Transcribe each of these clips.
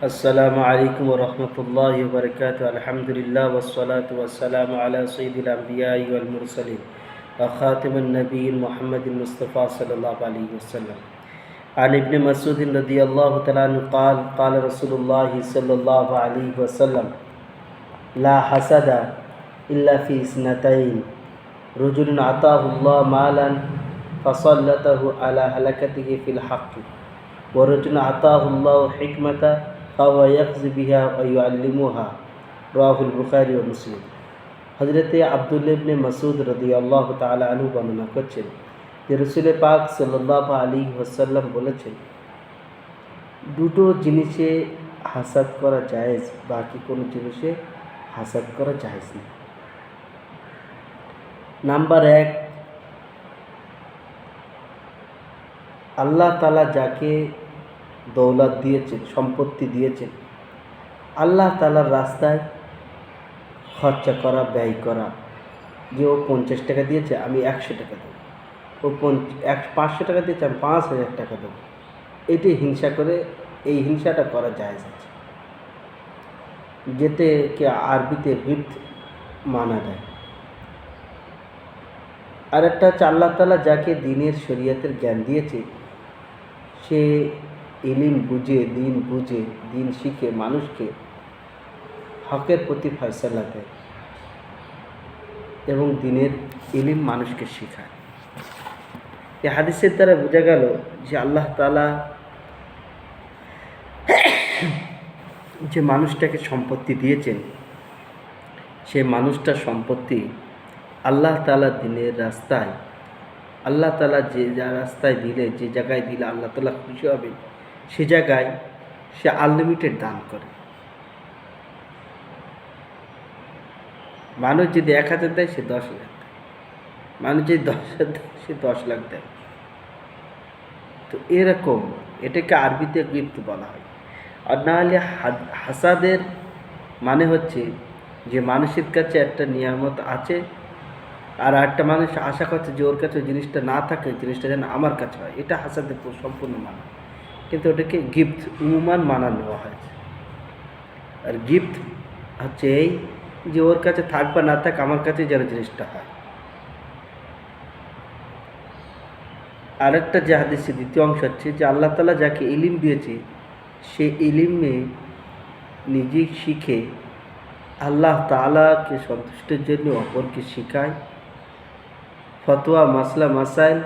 আসসালামু আলাইকুম ওয়া রাহমাতুল্লাহি ওয়া বারাকাতুহু। আলহামদুলিল্লাহ ওয়াসসালাতু ওয়াসসালামু আলা সাইয়্যিদিল আমবিয়াই ওয়াল মুরসালিন ওয়া খাতিমুন নবিয়্যিন মুহাম্মাদিন মুস্তাফা সাল্লাল্লাহু আলাইহি ওয়াসাল্লাম। عن ابن مسعود رضي الله تعالى عنه قال قال رسول الله صلى الله عليه وسلم لا حسد إلا في اثنتين رجل أعطاه الله مالا فسلطه على هلكته في الحق ورجل أعطاه الله حكمة فهو يقضي بها ويعلمها رواه البخاري ومسلم। হযরতে আব্দুল্লাহ ইবনে মাসউদ রাদিয়াল্লাহু তাআলা আনহু বর্ণনা করছেন যে রাসূল পাক সাল্লাল্লাহু আলাইহি ওয়াসাল্লাম বলেছেন, দুটো জিনিসে হাসাদ করা জায়েজ, বাকি কোনো জিনিসে হাসাদ করা জায়েজ না। নাম্বার 1, আল্লাহ তাআলা যাকে দৌলত দিয়েছেন, সম্পত্তি দিয়েছেন, আল্লাহ তাআলার রাস্তায় খরচা করা, ব্যয় করা। যে ও 50 টাকা দিয়েছে, আমি 100 টাকা দেবো। ও 500 টাকা দিয়েছে, আমি 5000 টাকা দেবো। এটি হিংসা করে, এই হিংসাটা করা জায়েজ আছে, যেতে কি আরবিতে গিবত মানা যায়। আর একটা হচ্ছে আল্লাহ তাআলা যাকে দ্বীনের শরীয়তের জ্ঞান দিয়েছে, সে ইলম বুঝে, দিন বুঝে, দিন শিখে মানুষকে হকের প্রতি ফয়সালা দেয় এবং দিনের ইলম মানুষকে শেখায়। এই হাদিসের দ্বারা বোঝা গেল যে আল্লাহ তাআলা যে মানুষটাকে সম্পত্তি দিয়েছেন, সে মানুষটার সম্পত্তি আল্লাহ তাআলা দিনের রাস্তায়, আল্লাহ তাআলা যে রাস্তায় দিলে, যে জায়গায় দিলে আল্লাহ তাআলা খুশি হবে, সে জায়গায় সে আনলিমিটেড দান করে। মানুষ যদি 1000 দেয়, সে 10 লাখ দেয়। মানুষ যদি 10,000 দেয়, সে 10 লাখ দেয়। তো এরকম, এটাকে আরবিতে গিবত বলা হয়। আর না হলে হাসাদের মানে হচ্ছে যে মানুষের কাছে একটা নিয়ামত আছে, আর একটা মানুষ আশা করছে যে ওর কাছে জিনিসটা না থাকে, জিনিসটা যেন আমার কাছে হয়। এটা হাসাদের সম্পূর্ণ মানা, কিন্তু ওটাকে গিফট উমুমান মানা নেওয়া হয়েছে। আর গিফট হচ্ছে এই যে ওর কাছে থাক বা না থাক, আমার কাছে যেন জিনিসটা হয়। আরেকটা যে হাদিসের দ্বিতীয় অংশ হচ্ছে যে আল্লাহ তাআলা যাকে ইলম দিয়েছে, সে ইলমে নিজে শিখে আল্লাহ তাআলাকে সন্তুষ্টের জন্য অপরকে শেখায়। ফতোয়া, মাসলা, মাসাইল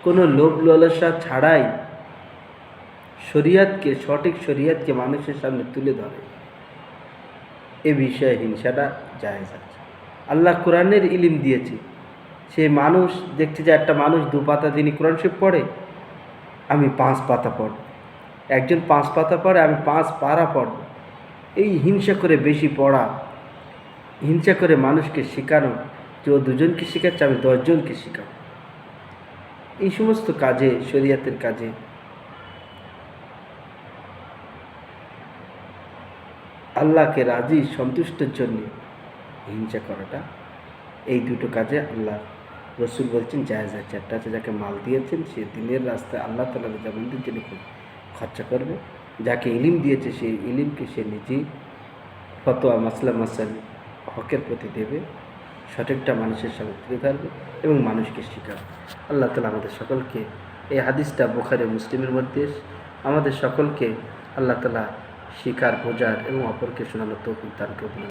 কোনো লোভ লালসা ছাড়াই শরীয়তকে, সঠিক শরীয়তকে মানুষের সামনে তুলে ধরে। এ বিষয়ে হিংসাটা জায়েজ আছে। আল্লাহ কোরআনের ইলম দিয়েছে, সে মানুষ দেখছে যে একটা মানুষ 2 পাতা দিনই কোরআন শরীফ পড়ে, আমি 5 পাতা পড়ব। একজন 5 পাতা পড়ে, আমি 5 পারা পড়ব। এই হিংসা করে বেশি পড়া, হিংসা করে মানুষকে শেখানো যে ও 2 জনকে শেখাচ্ছে, আমি 10 জনকে শেখাব। এই সমস্ত কাজে, শরীয়তের কাজে আল্লাহকে রাজি সন্তুষ্টের জন্য হিংসা করাটা, এই দুটো কাজে আল্লাহ রসুল বলছেন জায়েজ আছে। একটা আছে যাকে মাল দিয়েছেন, সে দিনের রাস্তায় আল্লাহ তাআলার জামিনের জন্য খরচা করবে। যাকে ইলম দিয়েছে, সেই ইলমকে সে নিজেই ফতোয়া, মাসলা, মাসাইল হকের প্রতি দেবে, সঠিকটা মানুষের সামনে তুলে ধরবে এবং মানুষকে শেখাবে। আল্লাহ তাআলা আমাদের সকলকে, এই হাদিসটা বুখারী, মুসলিমের মধ্যে, আমাদের সকলকে আল্লাহ তাআলা শিকার, বোঝার এবং অপরকে শোনানোর তৌফিক দান করুন।